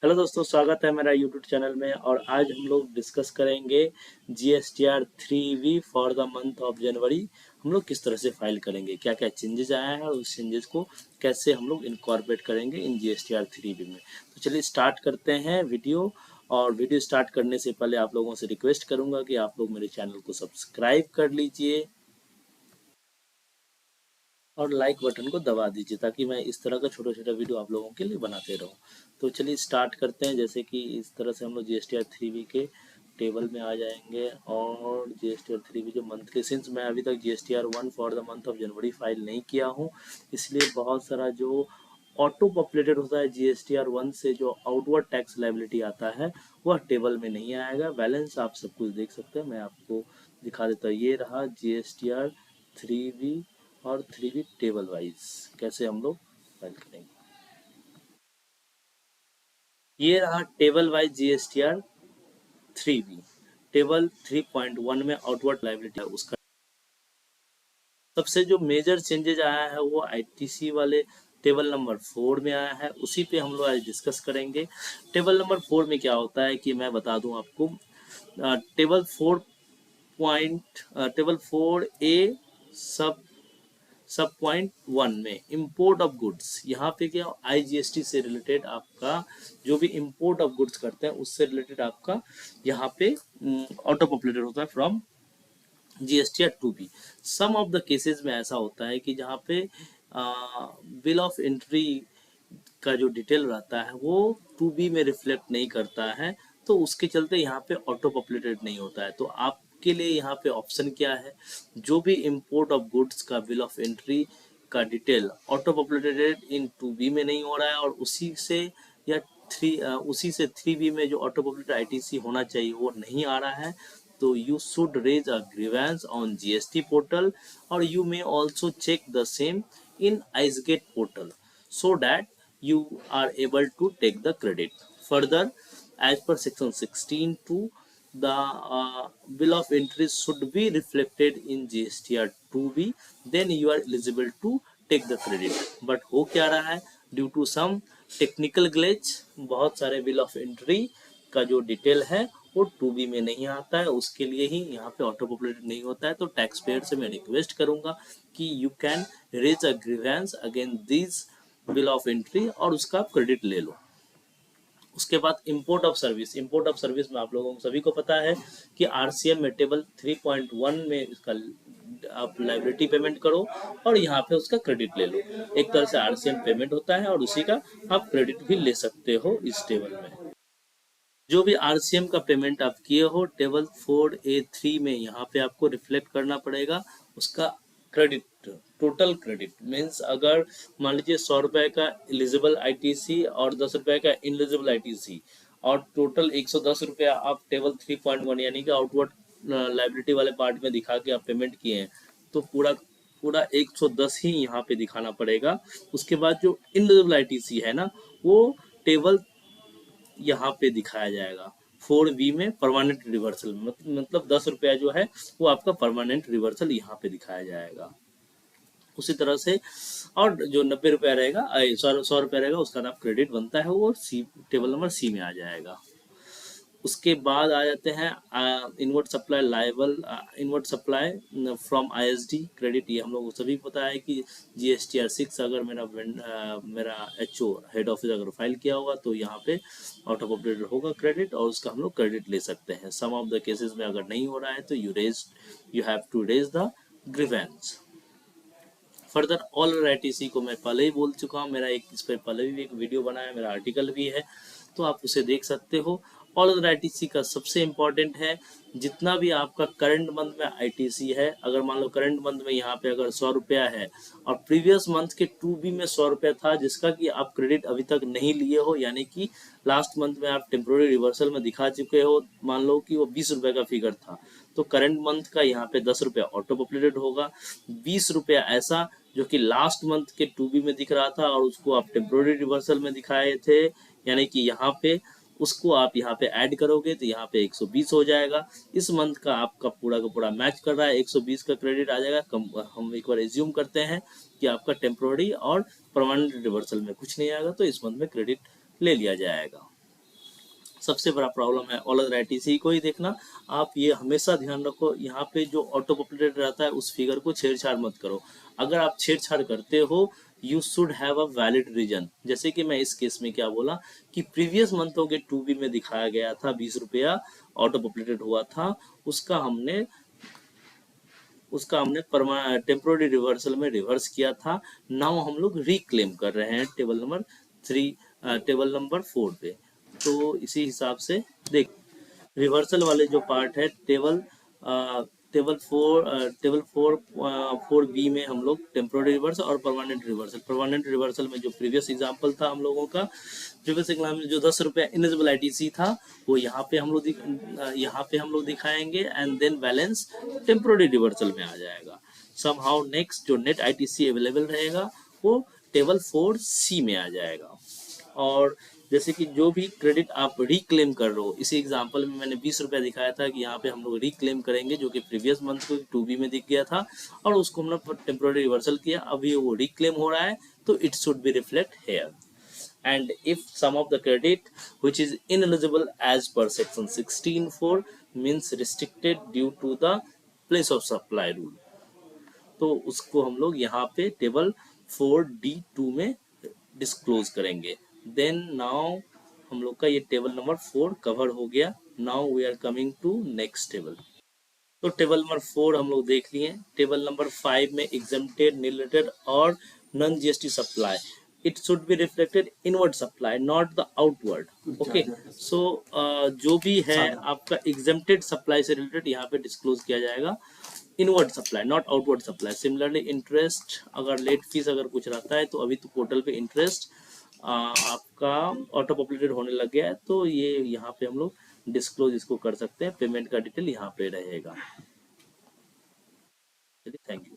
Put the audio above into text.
Hello दोस्तों, स्वागत है मेरा यूट्यूब चैनल में। और आज हम लोग डिस्कस करेंगे GSTR 3V for the month of January. हम लोग किस तरह से फाइल करेंगे, क्या क्या चेंजेस आया है और उस चेंजेस को कैसे हम लोग इनकॉर्पोरेट करेंगे इन GSTR 3V में। तो चलिए स्टार्ट करते हैं वीडियो। और वीडियो स्टार्ट करने से पहले आप लोगों से रिक्वेस्ट करूंगा कि आप लोग मेरे चैनल को सब्सक्राइब कर लीजिए और लाइक बटन को दबा दीजिए ताकि मैं इस तरह का छोटा छोटा वीडियो आप लोगों के लिए बनाते रहूं। तो चलिए स्टार्ट करते हैं। जैसे कि इस तरह से हम लोग GSTR 3V के टेबल में आ जाएंगे और GSTR 3V जो मंथली, सिंस मैं अभी तक GSTR 1 for the month of January file नहीं किया हूँ, इसलिए बहुत सारा जो ऑटो पॉपुलेटेड होता है GSTR 1 से जो आउटवर्ड टैक्स लाइबिलिटी आता है वह टेबल में नहीं आएगा। बैलेंस आप सब कुछ देख सकते हैं, मैं आपको दिखा देता हूँ। ये रहा GSTR 3V और 3V टेबल वाइज कैसे हम लोग फाइल करेंगे। ये रहा table wise GSTR 3V। Table 3.1 में आउटवर्ड लाइबिलिटी है उसका सबसे जो मेजर चेंजेज आया है वो ITC वाले टेबल नंबर 4 में आया है, उसी पे हम लोग आज डिस्कस करेंगे। टेबल नंबर 4 में क्या होता है कि मैं बता दूं आपको। टेबल 4 पॉइंट टेबल 4A सब सब पॉइंट 1 में इंपोर्ट ऑफ गुड्स, यहाँ पे क्या IGST से रिलेटेड आपका जो भी इंपोर्ट ऑफ गुड्स करते हैं उससे रिलेटेड आपका यहाँ पे ऑटो पॉपुलेटेड होता है from GSTR 2B। Some of the cases में ऐसा होता है कि जहाँ पे बिल ऑफ एंट्री का जो डिटेल रहता है वो 2B में रिफ्लेक्ट नहीं करता है, तो उसके चलते यहाँ पे ऑटो पॉपुलेटेड नहीं होता है। तो आपके लिए यहाँ पे ऑप्शन क्या है, जो भी इंपोर्ट ऑफ गुड्स का बिल ऑफ एंट्री का डिटेल ऑटो पॉपुलेटेड इन 2B में नहीं हो रहा है और उसी से या उसी से 3B में जो ऑटो पॉपुलेटेड ITC होना चाहिए वो नहीं आ रहा है, तो you should raise a grievance on GST portal or you may also check the same in IceGate portal so that you are able to take the credit. Further, as per section 16(2), the bill of entries should be reflected in GSTR 2B, then you are eligible to take the credit. But हो क्या रहा है, due to some technical glitch बहुत सारे bill of entry का जो detail है वो 2B में नहीं आता है, उसके लिए ही यहाँ पे ऑटो पॉपुलेटेड नहीं होता है। तो टैक्स पेयर से मैं रिक्वेस्ट करूंगा कि you can raise a grievance against this bill of entry और उसका क्रेडिट ले लो। उसके बाद import of service. Import of service में आप लोगों को सभी को पता है कि RCM में टेबल 3.1 में इसका आप लाइबिलिटी पेमेंट करो और यहाँ पे उसका क्रेडिट ले लो। एक तरह से RCM पेमेंट होता है और उसी का आप क्रेडिट भी ले सकते हो इस टेबल में। जो भी RCM का पेमेंट आप किए हो टेबल 4A3 में यहाँ पे आपको रिफ्लेक्ट करना पड़ेगा उसका क्रेडिट। टोटल क्रेडिट मीन्स अगर मान लीजिए 100 रुपए का एलिजिबल ITC और 10 रुपए का इनएलिजिबल ITC और टोटल 110 रुपया आप टेबल 3.1 यानी कि आउटवर्ड लाइबिलिटी वाले पार्ट में दिखा के आप पेमेंट किए हैं, तो पूरा पूरा 110 ही यहाँ पे दिखाना पड़ेगा। उसके बाद जो इनएलिजिबल ITC है ना वो टेबल यहाँ पे दिखाया जाएगा 4B में परमानेंट रिवर्सल, मतलब 10 रुपया जो है वो आपका परमानेंट रिवर्सल यहाँ पे दिखाया जाएगा। उसी तरह से और जो 90 रुपया रहेगा 100 रुपया रहेगा उसका आप क्रेडिट बनता है वो टेबल नंबर C में आ जाएगा। उसके बाद आ जाते हैं inward supply liable, inward supply from ISD credit. ये हम लोग को सभी पता है कि GSTR 6 अगर मेरा HO हेड ऑफिस अगर फाइल किया होगा तो यहाँ पे ऑटो पॉपुलेटेड होगा क्रेडिट और उसका हम लोग क्रेडिट ले सकते हैं। सम ऑफ द केसेस में अगर नहीं हो रहा है तो you have to raise the grievance. Further all ITC को मैं पहले ही बोल चुका हूँ, मेरा एक इस पर पहले भी एक वीडियो बना है, मेरा आर्टिकल भी है, तो आप उसे देख सकते हो। ऑल अदर ITC का सबसे इम्पॉर्टेंट है जितना भी आपका करंट मंथ में ITC है। अगर मान लो करंट मंथ में यहाँ पे अगर 100 रुपया है और प्रीवियस मंथ के 2B में 100 रुपया था जिसका कि आप क्रेडिट अभी तक नहीं लिए हो, यानी कि लास्ट मंथ में आप टेम्पोररी रिवर्सल में दिखा चुके हो, मान लो कि वो 20 रुपये का फिगर था, तो करंट मंथ का यहाँ पे 10 रुपया ऑटो पॉपुलेटेड होगा। 20 रुपया ऐसा जो कि लास्ट मंथ के 2B में दिख रहा था और उसको आप टेम्पोररी रिवर्सल में दिखाए थे, यानी कि यहाँ पे उसको आप यहाँ पे ऐड करोगे तो यहाँ पे 120 हो जाएगा। इस मंथ का आपका पूरा का पूरा मैच कर रहा है, 120 का क्रेडिट आ जाएगा। हम एक बार एज्यूम करते हैं कि आपका टेम्पोररी और परमानेंट रिवर्सल में कुछ नहीं आएगा तो इस मंथ में क्रेडिट ले लिया जाएगा। सबसे बड़ा प्रॉब्लम है। ऑल अदर आईटीसी को ही देखना आप, ये हमेशा ध्यान रखो, यहाँ पे जो ऑटो पॉपुलेटेड रहता है उस फिगर को छेड़छाड़ मत करो। अगर आप छेड़छाड़ करते हो you should have a valid reason. जैसे कि मैं इस केस में क्या बोला कि प्रीवियस मंथों के 2B में दिखाया गया था 20 रुपया ऑटो पॉपुलेटेड हुआ था, उसका हमने टेम्पोररी रिवर्सल में रिवर्स किया था। नाउ हम लोग रिक्लेम कर रहे हैं टेबल नंबर 4 पे। तो इसी हिसाब से देख, रिवर्सल वाले जो पार्ट है टेबल 4 बी में हम लोग टेम्पोररी रिवर्सल और परमानेंट रिवर्सल में जो प्रीवियस एग्जांपल था हम लोगों का, प्रीवियस एग्जाम्पल में जो 10 रुपया इनेजिबल आईटीसी था वो यहाँ पे हम लोग दिखाएंगे and then balance temporary reversal में आ जाएगा। समहाउ नेक्स्ट जो नेट आईटीसी अवेलेबल रहेगा वो टेबल 4C में आ जाएगा। और जैसे कि जो भी क्रेडिट आप रिक्लेम कर रहे हो, इसी एग्जांपल में मैंने 20 रुपया दिखाया था कि यहाँ पे हम लोग रिक्लेम करेंगे जो कि प्रीवियस मंथ को 2B में दिख गया था और उसको हमने टेम्पोररी रिवर्सल किया, अभी वो रिक्लेम हो रहा है तो it should be reflect here. And if sum of the credit which is ineligible as per section 16(4) means restricted due to the place of supply rule, तो उसको हम लोग यहाँ पे टेबल 4D2 में डिस्क्लोज करेंगे। देन नाउ हम लोग का ये टेबल नंबर 4 कवर हो गया। Now we are coming to next table. तो टेबल नंबर 4 हम लोग देख लिए। टेबल नंबर 5 में एग्जेम्प्टेड, निलेटेड और non GST supply, it should be reflected inward supply not the outward. Okay, so जो भी है आपका एग्जेम्प्टेड सप्लाई से रिलेटेड यहाँ पे डिस्क्लोज किया जाएगा, inward supply not outward supply. Similarly interest, अगर लेट फीस अगर कुछ रहता है तो अभी तो पोर्टल पे इंटरेस्ट आपका ऑटो पॉपुलेटेड होने लग गया है, तो ये यहाँ पे हम लोग डिस्क्लोज इसको कर सकते हैं। पेमेंट का डिटेल यहाँ पे रहेगा। चलिए, थैंक यू।